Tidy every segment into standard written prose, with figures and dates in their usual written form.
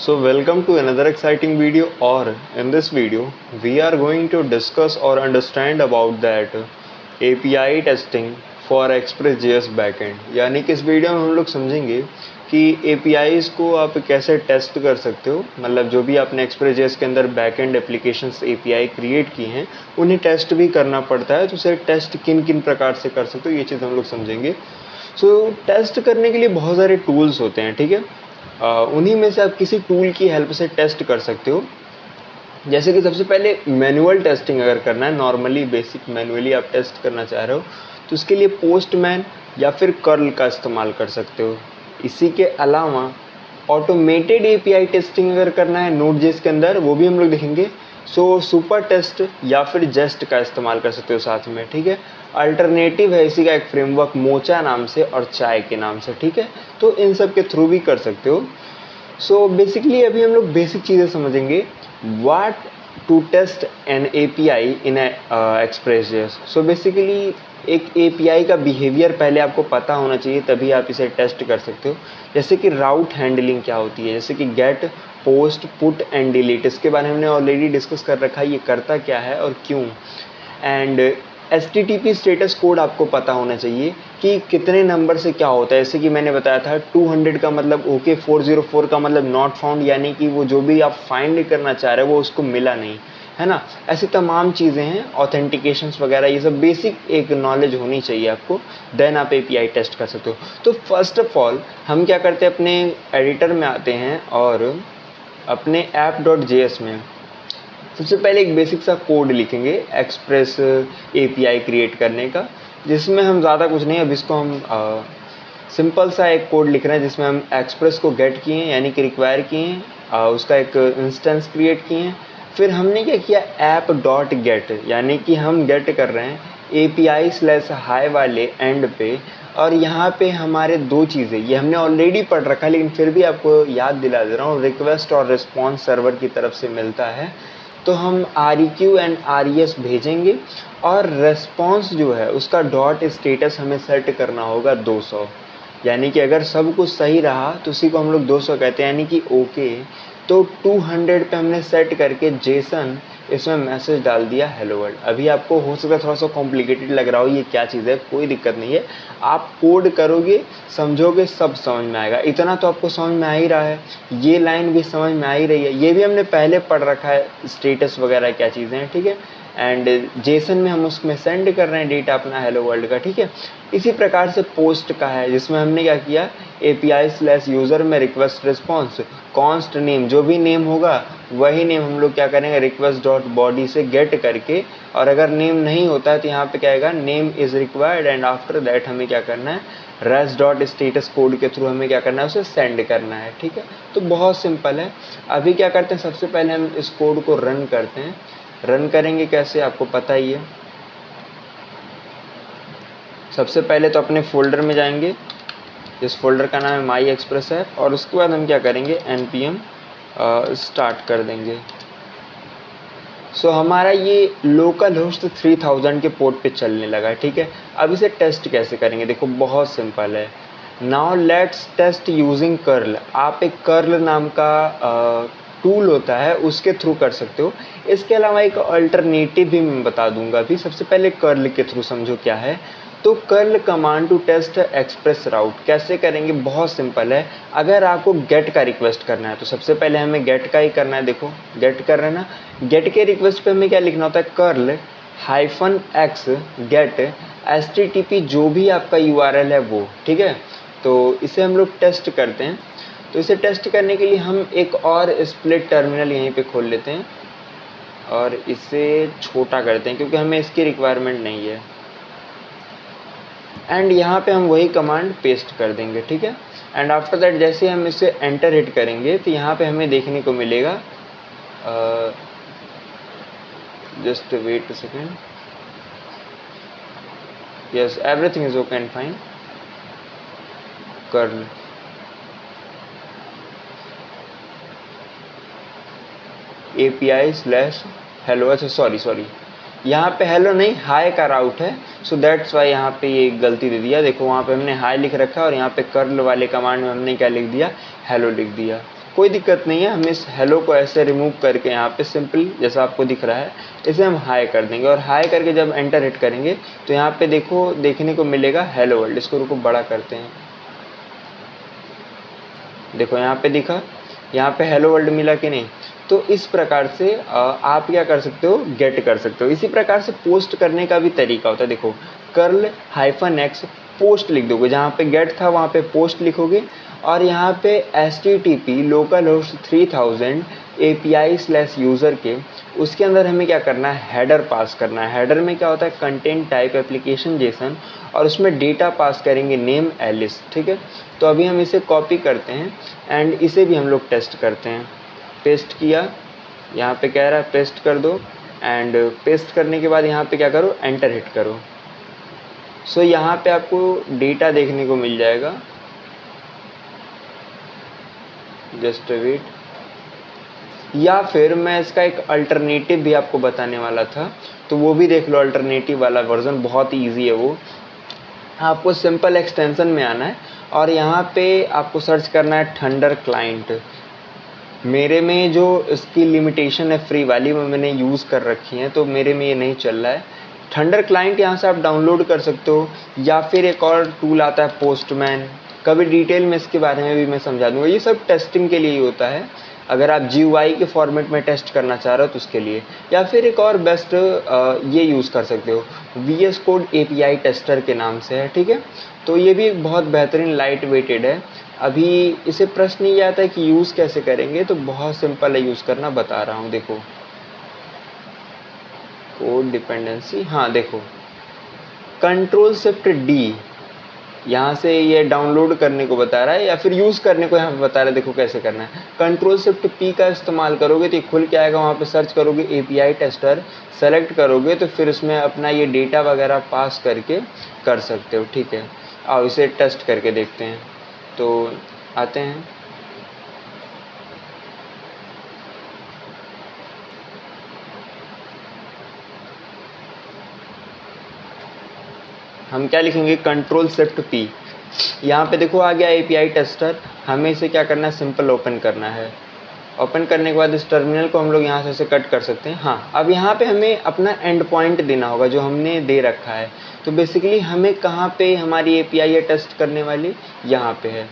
So welcome to another exciting video, or in this video we are going to discuss or understand about that API testing for Express.js backend। यानी कि इस video में हम लोग समझेंगे कि APIs को आप कैसे टेस्ट कर सकते हो, मतलब जो भी आपने Express.js के अंदर बैकएंड एप्लीकेशंस API क्रिएट की हैं उन्हें टेस्ट भी करना पड़ता है, तो उसे टेस्ट किन किन प्रकार से कर सकते हो ये चीज़ हम लोग समझेंगे। टेस्ट करने के लिए बहुत सारे टूल्स होते हैं, ठीक है। उन्हीं में से आप किसी टूल की हेल्प से टेस्ट कर सकते हो। जैसे कि सबसे पहले मैनुअल टेस्टिंग अगर करना है, नॉर्मली बेसिक मैनुअली आप टेस्ट करना चाह रहे हो तो उसके लिए पोस्टमैन या फिर कर्ल का इस्तेमाल कर सकते हो। इसी के अलावा ऑटोमेटेड API टेस्टिंग अगर करना है Node.js के अंदर, वो भी हम लोग देखेंगे। सुपर टेस्ट या फिर जेस्ट का इस्तेमाल कर सकते हो साथ में, ठीक है। अल्टरनेटिव है इसी का एक फ्रेमवर्क मोचा नाम से और चाय के नाम से, ठीक है। तो इन सब के थ्रू भी कर सकते हो। बेसिकली अभी हम लोग बेसिक चीज़ें समझेंगे, what to test an API in Express.js। Basically एक API का बिहेवियर पहले आपको पता होना चाहिए, तभी आप इसे टेस्ट कर सकते हो। जैसे कि राउट हैंडलिंग क्या होती है, जैसे कि get, post, put and delete, इसके बारे में हमने ऑलरेडी डिस्कस कर रखा है, ये करता क्या है और क्यों। एंड HTTP स्टेटस कोड आपको पता होना चाहिए कि कितने नंबर से क्या होता है। जैसे कि मैंने बताया था 200 का मतलब ओके, 404 का मतलब नॉट फाउंड, यानी कि वो जो भी आप फाइंड करना चाह रहे हो वो उसको मिला नहीं, है ना। ऐसी तमाम चीज़ें हैं, ऑथेंटिकेशंस वगैरह, ये सब बेसिक एक नॉलेज होनी चाहिए आपको, देन आप API टेस्ट कर सकते हो। तो फर्स्ट ऑफ ऑल हम क्या करते हैं, अपने एडिटर में आते हैं और अपने app.js में सबसे पहले एक बेसिक सा कोड लिखेंगे एक्सप्रेस API क्रिएट करने का, जिसमें हम ज़्यादा कुछ नहीं, अब इसको हम सिंपल सा एक कोड लिख रहे हैं जिसमें हम एक्सप्रेस को गेट किए हैं, यानी कि रिक्वायर किए हैं, उसका एक इंस्टेंस क्रिएट किए हैं। फिर हमने क्या किया, app.get, यानी कि हम गेट कर रहे हैं API/hi वाले एंड पे। और यहाँ पे हमारे दो चीज़ें, ये हमने ऑलरेडी पढ़ रखा है लेकिन फिर भी आपको याद दिला दे रहा हूँ, रिक्वेस्ट और रिस्पॉन्स सर्वर की तरफ से मिलता है। तो हम REQ एंड RES भेजेंगे और रेस्पॉन्स जो है उसका डॉट स्टेटस हमें सेट करना होगा 200, यानी कि अगर सब कुछ सही रहा तो उसी को हम लोग 200 कहते हैं, यानी कि ओके। तो 200 पे हमने सेट करके जेसन इसमें मैसेज डाल दिया हेलो वर्ल्ड। अभी आपको हो सकता है थोड़ा सा कॉम्प्लिकेटेड लग रहा हो ये क्या चीज़ है, कोई दिक्कत नहीं है, आप कोड करोगे समझोगे सब समझ में आएगा। इतना तो आपको समझ में आ ही रहा है, ये लाइन भी समझ में आ ही रही है, ये भी हमने पहले पढ़ रखा है, स्टेटस वगैरह क्या चीज़ें हैं, ठीक है। एंड जेसन में हम उसमें सेंड कर रहे हैं डेटा अपना हेलो वर्ल्ड का, ठीक है। इसी प्रकार से पोस्ट का है, जिसमें हमने क्या किया, API/यूज़र में रिक्वेस्ट रिस्पॉन्स कॉन्स्ट नेम, जो भी नेम होगा वही नेम हम लोग क्या करेंगे, request.body से गेट करके, और अगर नेम नहीं होता है तो यहाँ पे क्या आएगा, name is required, and after that हमें क्या करना है, res.status कोड के थ्रू हमें क्या करना है, उसे सेंड करना है, ठीक है। तो बहुत सिंपल है। अभी क्या करते हैं, सबसे पहले हम इस कोड को रन करते हैं। रन करेंगे कैसे आपको पता ही है। सबसे पहले तो अपने फोल्डर में जाएंगे, इस फोल्डर का नाम है माई एक्सप्रेस है, और उसके बाद हम क्या करेंगे, npm स्टार्ट कर देंगे। हमारा ये लोकल होस्ट 3000 के पोर्ट पे चलने लगा, ठीक है। अब इसे टेस्ट कैसे करेंगे, देखो बहुत सिंपल है। Now let's test using curl. आप एक कर्ल नाम का टूल होता है उसके थ्रू कर सकते हो। इसके अलावा एक अल्टरनेटिव भी मैं बता दूंगा अभी। सबसे पहले कर्ल के थ्रू समझो क्या है। तो curl command to test express route कैसे करेंगे, बहुत सिंपल है। अगर आपको गेट का रिक्वेस्ट करना है तो सबसे पहले हमें गेट का ही करना है। देखो गेट कर रहे हैं ना, गेट के रिक्वेस्ट पे हमें क्या लिखना होता है, कर्ल -x गेट HTTP जो भी आपका URL है वो, ठीक है। तो इसे हम लोग टेस्ट करते हैं। तो इसे टेस्ट करने के लिए हम एक और स्प्लिट टर्मिनल यहीं पे खोल लेते हैं और इसे छोटा करते हैं क्योंकि हमें इसकी रिक्वायरमेंट नहीं है। एंड यहाँ पे हम वही कमांड पेस्ट कर देंगे, ठीक है। एंड आफ्टर दैट जैसे हम इसे एंटर हिट करेंगे तो यहाँ पे हमें देखने को मिलेगा, just wait a second, yes everything is okay and fine. Curl API/hello, अच्छा सॉरी यहाँ पे हेलो नहीं हाई का राउट है, सो दैट्स वाई यहाँ पे ये गलती दे दिया। देखो वहाँ पे हमने हाई लिख रखा है और यहाँ पे कर्ल वाले कमांड में हमने क्या लिख दिया, हेलो लिख दिया। कोई दिक्कत नहीं है, हम इस हेलो को ऐसे रिमूव करके यहाँ पे सिंपल जैसा आपको दिख रहा है इसे हम हाई कर देंगे, और हाई करके जब एंटर हिट करेंगे तो यहाँ पे देखो देखने को मिलेगा हेलो वर्ल्ड। इसको रुको बड़ा करते हैं, देखो यहाँ पे दिखा, यहाँ पे हेलो वर्ल्ड मिला कि नहीं। तो इस प्रकार से आप क्या कर सकते हो, गेट कर सकते हो। इसी प्रकार से पोस्ट करने का भी तरीका होता है, देखो curl-x पोस्ट लिख दोगे, जहाँ पे गेट था वहाँ पे पोस्ट लिखोगे, और यहाँ पे http localhost 3000 API/user के उसके अंदर हमें क्या करना है, हेडर पास करना है। हेडर में क्या होता है, कंटेंट टाइप एप्लीकेशन जेसन, और उसमें डेटा पास करेंगे नेम एलिस, ठीक है। तो अभी हम इसे कॉपी करते हैं एंड इसे भी हम लोग टेस्ट करते हैं। पेस्ट किया, यहाँ पे कह रहा है पेस्ट कर दो, एंड पेस्ट करने के बाद यहाँ पे क्या करो, एंटर हिट करो। सो यहाँ पे आपको डेटा देखने को मिल जाएगा, जस्ट वेट। या फिर मैं इसका एक अल्टरनेटिव भी आपको बताने वाला था, तो वो भी देख लो। अल्टरनेटिव वाला वर्जन बहुत ईजी है वो। आपको सिंपल एक्सटेंशन में आना है और यहाँ पे आपको सर्च करना है थंडर क्लाइंट। मेरे में जो इसकी लिमिटेशन है फ्री वाली, वो मैंने यूज़ कर रखी है, तो मेरे में ये नहीं चल रहा है। थंडर क्लाइंट यहाँ से आप डाउनलोड कर सकते हो, या फिर एक और टूल आता है पोस्टमैन। कभी डिटेल में इसके बारे में भी मैं समझा दूंगा। ये सब टेस्टिंग के लिए ही होता है, अगर आप GUI के फॉर्मेट में टेस्ट करना चाह रहे हो तो उसके लिए। या फिर एक और बेस्ट ये यूज़ कर सकते हो, VS Code API टेस्टर के नाम से है, ठीक है। तो ये भी बहुत बेहतरीन लाइट वेटेड है। अभी इसे प्रश्न ये आता है कि यूज़ कैसे करेंगे, तो बहुत सिंपल है यूज़ करना, बता रहा हूँ। देखो कोड डिपेंडेंसी, हाँ देखो Ctrl+Shift+D यहाँ से ये डाउनलोड करने को बता रहा है, या फिर यूज़ करने को यहाँ पे बता रहा है। देखो कैसे करना है, Ctrl+Shift+P का इस्तेमाल करोगे तो ये खुल के आएगा। वहाँ पे सर्च करोगे API टेस्टर, सेलेक्ट करोगे तो फिर उसमें अपना ये डेटा वगैरह पास करके कर सकते हो, ठीक है। आओ इसे टेस्ट करके देखते हैं। तो आते हैं, हम क्या लिखेंगे, Ctrl+Shift+P। यहाँ पे देखो आ गया API टेस्टर। हमें इसे क्या करना है, सिंपल ओपन करना है। ओपन करने के बाद इस टर्मिनल को हम लोग यहाँ से कट कर सकते हैं। हाँ, अब यहाँ पे हमें अपना एंड पॉइंट देना होगा जो हमने दे रखा है। तो बेसिकली हमें कहाँ पे हमारी API है टेस्ट करने वाली, यहाँ पे है।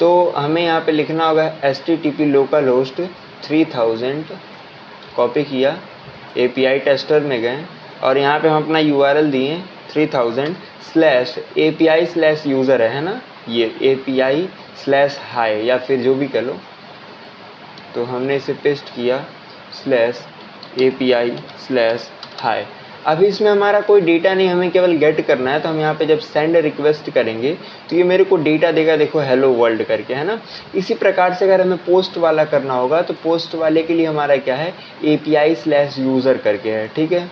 तो हमें यहाँ पे लिखना होगा http localhost 3000, कॉपी किया, API टेस्टर में गए, और यहाँ पे हम अपना URL दिए 3000/API/user है ना, ये API/hi या फिर जो भी कह लो। तो हमने इसे पेस्ट किया /API/hi। अभी इसमें हमारा कोई डेटा नहीं, हमें केवल गेट करना है। तो हम यहाँ पे जब सेंड रिक्वेस्ट करेंगे तो ये मेरे को डेटा देगा, देखो हेलो वर्ल्ड करके, है ना। इसी प्रकार से अगर हमें पोस्ट वाला करना होगा तो पोस्ट वाले के लिए हमारा क्या है, API/user करके है, ठीक है।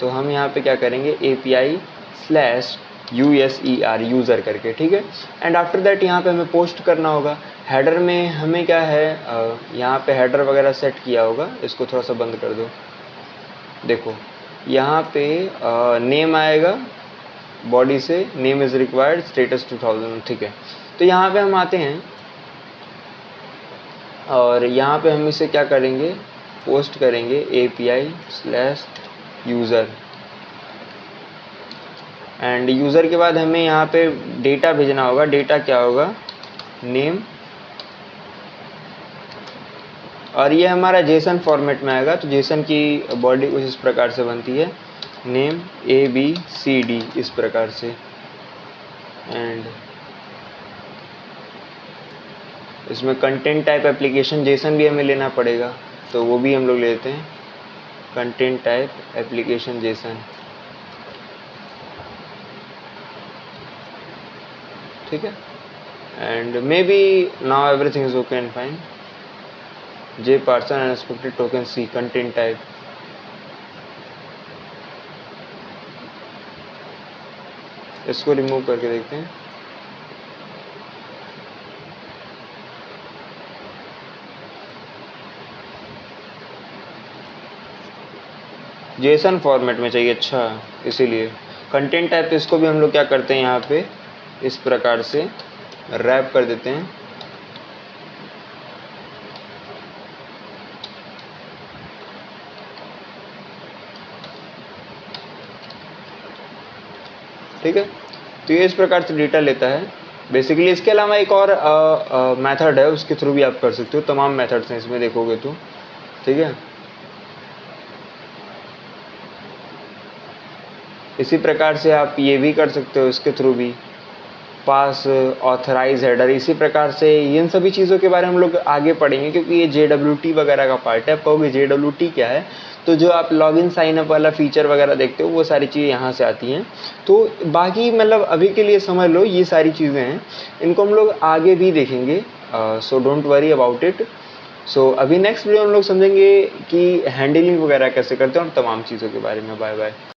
तो हम यहाँ पे क्या करेंगे, API/user यूज़र करके, ठीक है। एंड आफ्टर दैट यहाँ पे हमें पोस्ट करना होगा। हेडर में हमें क्या है, यहाँ पे हेडर वगैरह सेट किया होगा। इसको थोड़ा सा बंद कर दो। देखो यहाँ पे नेम आएगा, बॉडी से नेम इज़ रिक्वायर्ड, स्टेटस 2000, ठीक है। तो यहाँ पे हम आते हैं और यहाँ पे हम इसे क्या करेंगे, पोस्ट करेंगे API/user। एंड यूज़र के बाद हमें यहाँ पे डेटा भेजना होगा। डेटा क्या होगा, नेम, और ये हमारा जेसन फॉर्मेट में आएगा। तो जेसन की बॉडी कुछ इस प्रकार से बनती है, नेम ABCD इस प्रकार से। एंड इसमें कंटेंट टाइप एप्लीकेशन जेसन भी हमें लेना पड़ेगा, तो वो भी हम लोग लेते हैं, कंटेंट टाइप एप्लीकेशन जेसन, ठीक है। And may be now everything is okay and fine. JParser unexpected token C content type. इसको रिमूव करके देखते हैं। जेसन फॉर्मेट में चाहिए, अच्छा, इसीलिए कंटेंट टाइप। इसको भी हम लोग क्या करते हैं, यहाँ पे इस प्रकार से रैप कर देते हैं। ठीक है। तो ये इस प्रकार से डेटा लेता है बेसिकली। इसके अलावा एक और मेथड है, उसके थ्रू भी आप कर सकते हो। तमाम मेथड्स हैं इसमें देखोगे तो, ठीक है। इसी प्रकार से आप ये भी कर सकते हो इसके थ्रू भी, पास ऑथराइज हेडर। इसी प्रकार से इन सभी चीज़ों के बारे में हम लोग आगे पढ़ेंगे, क्योंकि ये JWT वगैरह का पार्ट है। आप कहोगे JWT क्या है, तो जो आप लॉगिन साइन अप वाला फीचर वगैरह देखते हो वो सारी चीज़ें यहाँ से आती हैं। तो बाकी मतलब अभी के लिए समझ लो ये सारी चीज़ें हैं, इनको हम लोग आगे भी देखेंगे। So don't worry about it. So अभी नेक्स्ट वीडियो हम लोग समझेंगे कि हैंडलिंग वगैरह कैसे करते हैं और तमाम चीज़ों के बारे में। Bye bye.